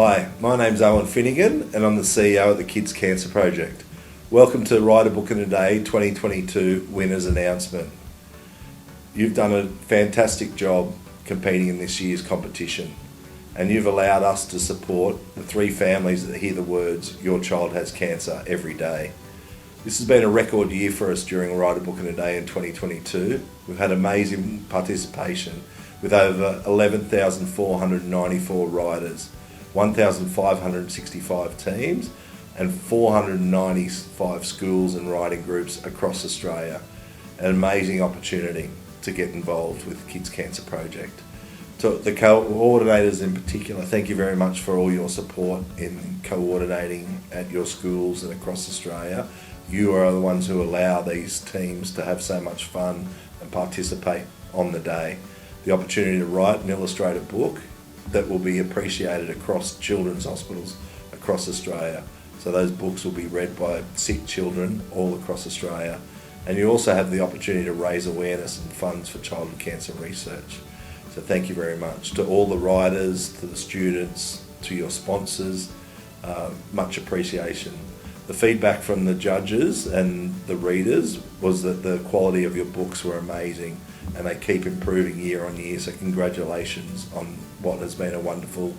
Hi, my name's Owen Finnegan and I'm the CEO of the Kids Cancer Project. Welcome to Write a Book in a Day 2022 winners announcement. You've done a fantastic job competing in this year's competition, and you've allowed us to support the 3 families that hear the words, "Your child has cancer," every day. This has been a record year for us during Write a Book in a Day in 2022. We've had amazing participation with over 11,494 writers, 1,565 teams and 495 schools and writing groups across Australia. An amazing opportunity to get involved with the Kids Cancer Project. To the coordinators in particular, thank you very much for all your support in coordinating at your schools and across Australia. You are the ones who allow these teams to have so much fun and participate on the day. The opportunity to write and illustrate a book that will be appreciated across children's hospitals across Australia. So those books will be read by sick children all across Australia. And you also have the opportunity to raise awareness and funds for childhood cancer research. So thank you very much to all the writers, to the students, to your sponsors, much appreciation. The feedback from the judges and the readers was that the quality of your books were amazing and they keep improving year on year, so congratulations on what has been a wonderful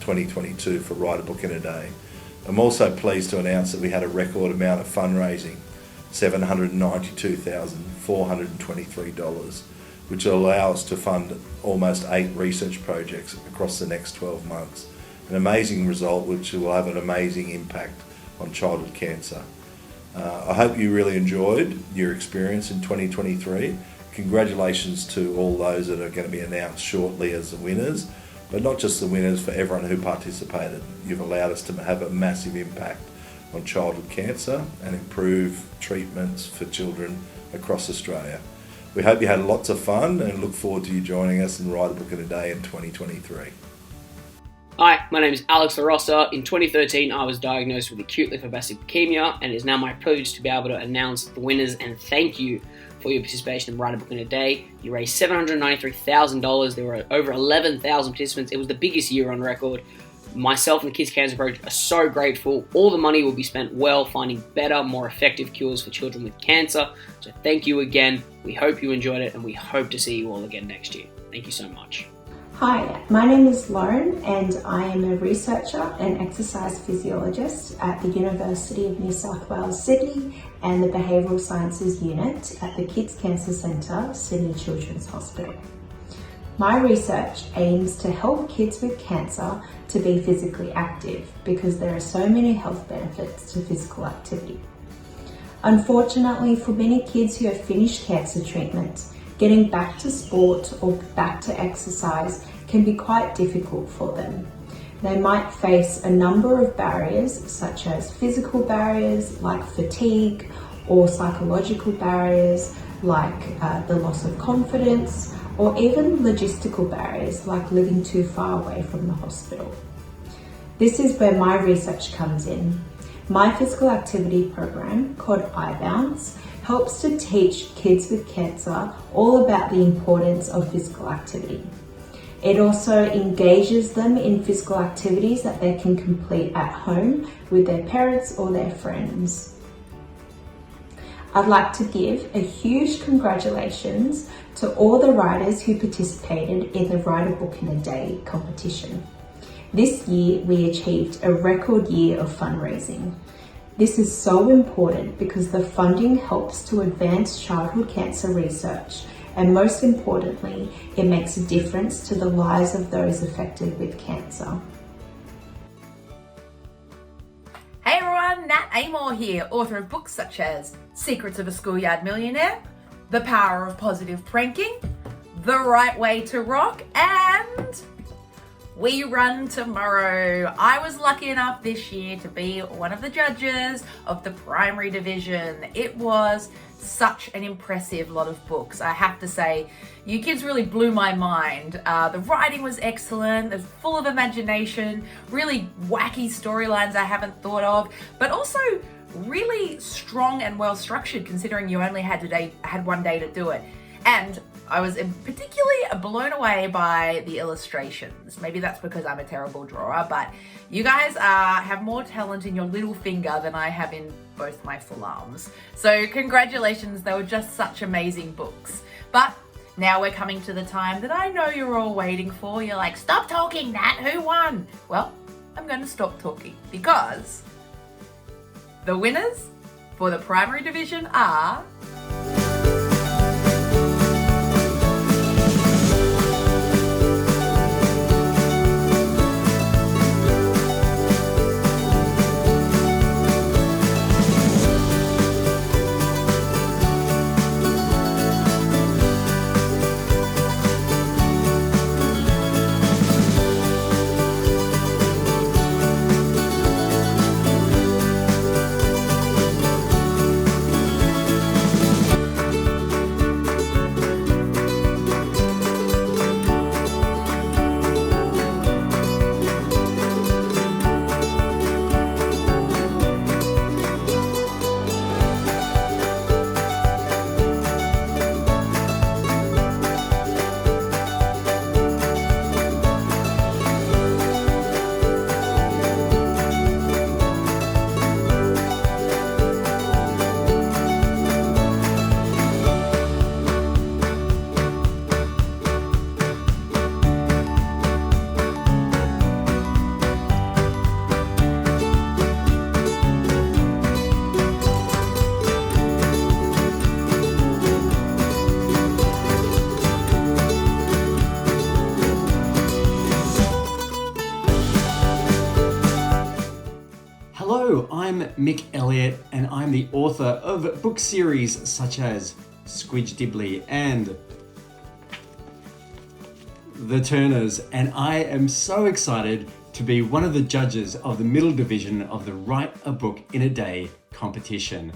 2022 for Write a Book in a Day. I'm also pleased to announce that we had a record amount of fundraising, $792,423, which will allow us to fund almost 8 research projects across the next 12 months. An amazing result which will have an amazing impact on childhood cancer. I hope you really enjoyed your experience in 2023. Congratulations to all those that are going to be announced shortly as the winners, but not just the winners, for everyone who participated. You've allowed us to have a massive impact on childhood cancer and improve treatments for children across Australia. We hope you had lots of fun and look forward to you joining us in Write a Book in a Day in 2023. Hi, my name is Alex LaRossa. In 2013, I was diagnosed with acute lymphoblastic leukemia, and it is now my privilege to be able to announce the winners and thank you for your participation in Write a Book in a Day. You raised $793,000. There were over 11,000 participants. It was the biggest year on record. Myself and the Kids Cancer Project are so grateful. All the money will be spent well finding better, more effective cures for children with cancer. So thank you again. We hope you enjoyed it, and we hope to see you all again next year. Thank you so much. Hi, my name is Lauren and I am a researcher and exercise physiologist at the University of New South Wales, Sydney, and the Behavioural Sciences Unit at the Kids Cancer Centre, Sydney Children's Hospital. My research aims to help kids with cancer to be physically active because there are so many health benefits to physical activity. Unfortunately, for many kids who have finished cancer treatment, getting back to sport or back to exercise can be quite difficult for them. They might face a number of barriers, such as physical barriers like fatigue, or psychological barriers like the loss of confidence, or even logistical barriers like living too far away from the hospital. This is where my research comes in. My physical activity program, called iBounce, helps to teach kids with cancer all about the importance of physical activity. It also engages them in physical activities that they can complete at home with their parents or their friends. I'd like to give a huge congratulations to all the writers who participated in the Write a Book in a Day competition. This year we achieved a record year of fundraising. This is so important because the funding helps to advance childhood cancer research, and most importantly, it makes a difference to the lives of those affected with cancer. Hey everyone, Nat Amor here, author of books such as Secrets of a Schoolyard Millionaire, The Power of Positive Pranking, The Right Way to Rock, and We Run Tomorrow. I was lucky enough this year to be one of the judges of the primary division. It was such an impressive lot of books. I have to say, you kids really blew my mind. The writing was excellent, it was full of imagination, really wacky storylines I haven't thought of, but also really strong and well structured considering you only had one day to do it. And I was particularly blown away by the illustrations. Maybe that's because I'm a terrible drawer, but you guys have more talent in your little finger than I have in both my full arms. So congratulations, they were just such amazing books. But now we're coming to the time that I know you're all waiting for. You're like, stop talking, Nat, who won? Well, I'm going to stop talking because the winners for the primary division are... Hello, I'm Mick Elliott and I'm the author of book series such as Squidge Dibley and The Turners, and I am so excited to be one of the judges of the middle division of the Write a Book in a Day competition.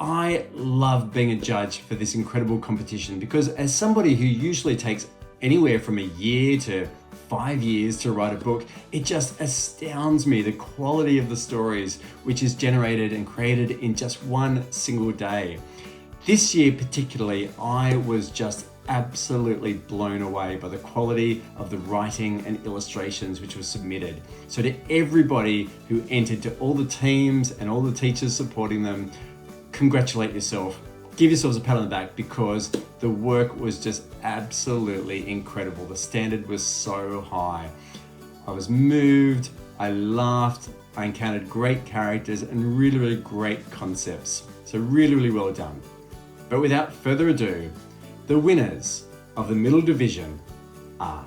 I love being a judge for this incredible competition because as somebody who usually takes anywhere from a year to 5 years to write a book, it just astounds me the quality of the stories which is generated and created in just one single day. This year particularly, I was just absolutely blown away by the quality of the writing and illustrations which was submitted. So to everybody who entered, to all the teams and all the teachers supporting them, congratulate yourself. Give yourselves a pat on the back because the work was just absolutely incredible. The standard was so high. I was moved, I laughed, I encountered great characters and really, really great concepts. So really, really well done. But without further ado, the winners of the middle division are...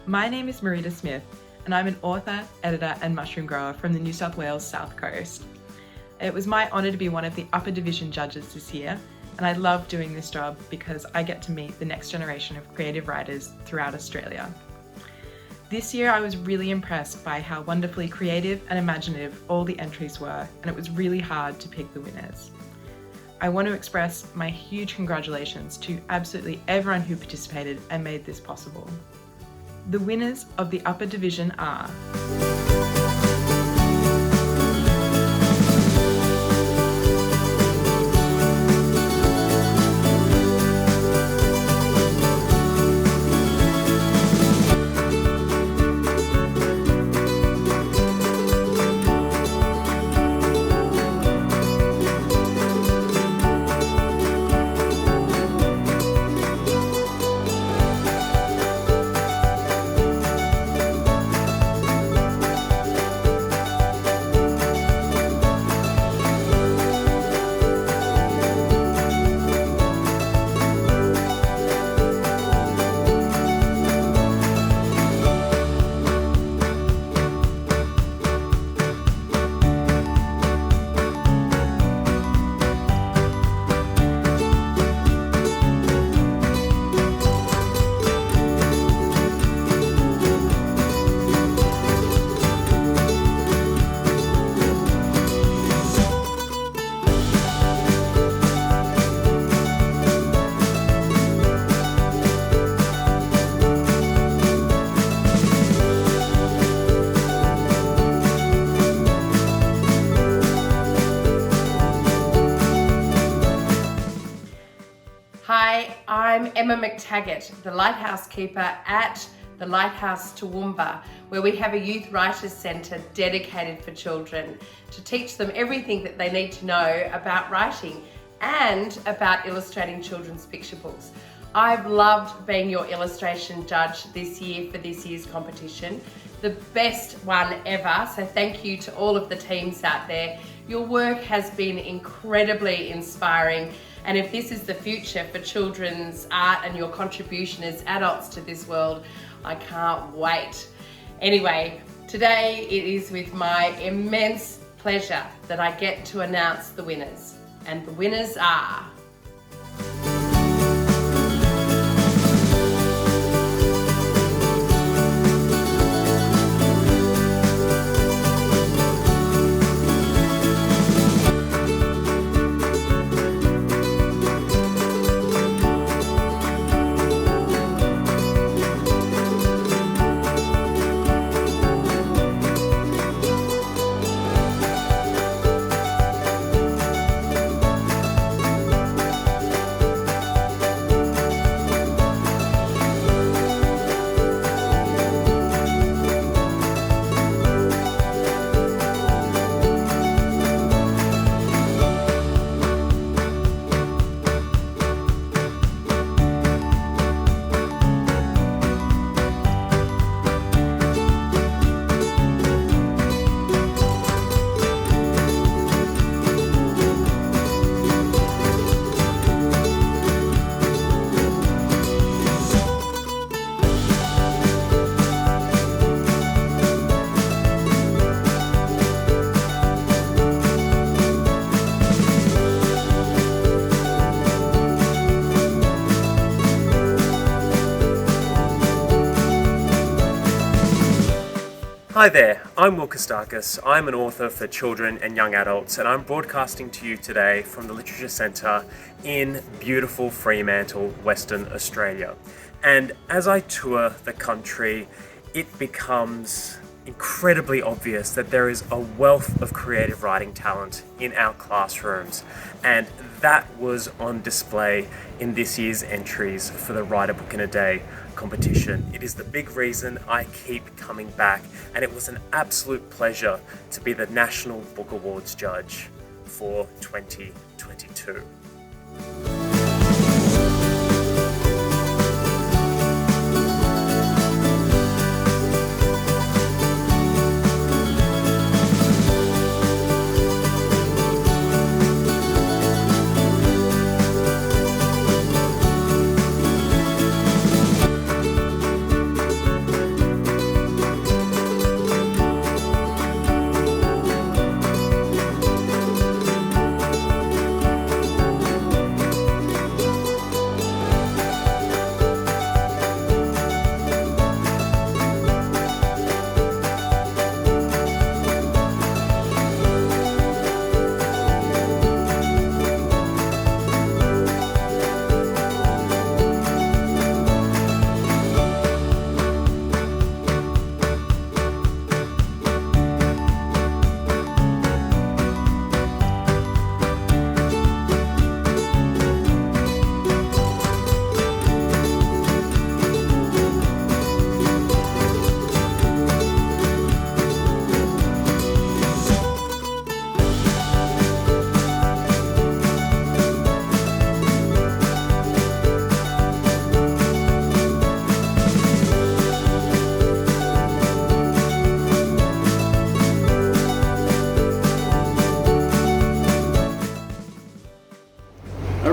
My name is Marita Smith, and I'm an author, editor, and mushroom grower from the New South Wales South Coast. It was my honour to be one of the upper division judges this year, and I love doing this job because I get to meet the next generation of creative writers throughout Australia. This year I was really impressed by how wonderfully creative and imaginative all the entries were, and it was really hard to pick the winners. I want to express my huge congratulations to absolutely everyone who participated and made this possible. The winners of the upper division are... Hi, I'm Emma McTaggart, the Lighthouse Keeper at the Lighthouse Toowoomba, where we have a youth writers centre dedicated for children to teach them everything that they need to know about writing and about illustrating children's picture books. I've loved being your illustration judge this year for this year's competition. The best one ever, so thank you to all of the teams out there. Your work has been incredibly inspiring, and if this is the future for children's art and your contribution as adults to this world, I can't wait. Anyway, today it is with my immense pleasure that I get to announce the winners. And the winners are... Hi there, I'm Will Kostakis. I'm an author for children and young adults, and I'm broadcasting to you today from the Literature Centre in beautiful Fremantle, Western Australia. And as I tour the country, it becomes incredibly obvious that there is a wealth of creative writing talent in our classrooms, and that was on display in this year's entries for the Write a Book in a Day competition. It is the big reason I keep coming back, and it was an absolute pleasure to be the National Book Awards judge for 2022.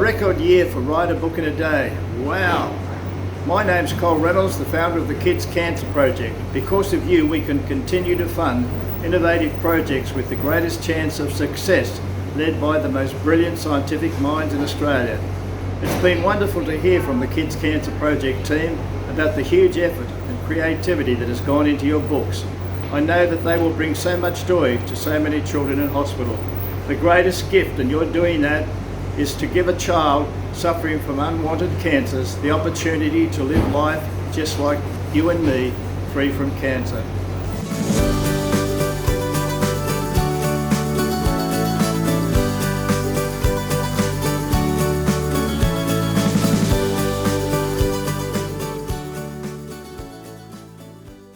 Record year for Write a Book in a Day. Wow! My name's Cole Reynolds, the founder of the Kids Cancer Project. Because of you, we can continue to fund innovative projects with the greatest chance of success, led by the most brilliant scientific minds in Australia. It's been wonderful to hear from the Kids Cancer Project team about the huge effort and creativity that has gone into your books. I know that they will bring so much joy to so many children in hospital. The greatest gift, and you're doing that, is to give a child suffering from unwanted cancers the opportunity to live life just like you and me, free from cancer.